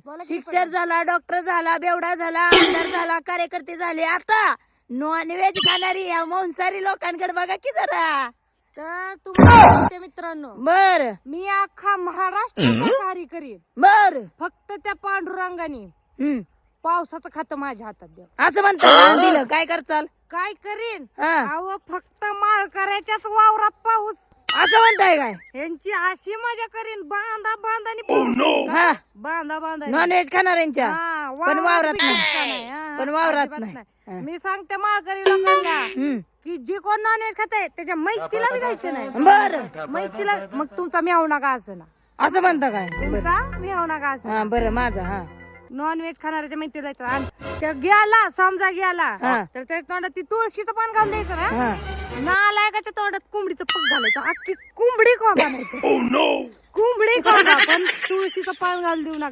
बोला की शिक्षक झाला, डॉक्टर झाला, बेवडा झाला, आमदार झाला, कार्यकर्ते झाले. आता नॉनव्हेज खाणारी या मांसाहारी लोकांकडे बघा की जरा. तर तुम्हाला सांगते मित्रांनो, बर मी अख्खा महाराष्ट्र शाकाहारी करीन. बर फक्त त्या पांडुरंगाने हम्म पावसाचं खातं माझ्या हातात द्या. असं म्हणतात दिलं काय करचाल. काय करीन? हा अहो फक्त माळ करायच्याच वावरात पाऊस. असं म्हणताय काय. यांची अशी मजा करीन. बांधा बांधानी हा बांधा बांधा नॉनव्हेज खाणाऱ्यांच्या पण वावरात नाही. पण वावरात नाही. मी सांगते माळकरी लोकांना हम्म की जे कोण नॉनव्हेज खाताय त्याच्या मैतीला बी जायचं नाही. बर मैतीला मग तुमचा मी होऊ नका असं ना. असं म्हणता काय. बर तुमचा मी होऊ नका असं. हा बरं माझा हा नॉनव्हेज खाणाऱ्याच्या मैत्रीला जायचं. आणि त्या गेला समजा गेला हा. तर त्या तोंडात ती तुळशीचं पान घालून द्यायचं ना. हा नालायकाच्या तोंडात कोंबडीचं पग घालायचं. अख्खी कोंबडी कोंबा नाही. कोंबडी कोंबा पण तुळशीचं पान घालून देऊ नका.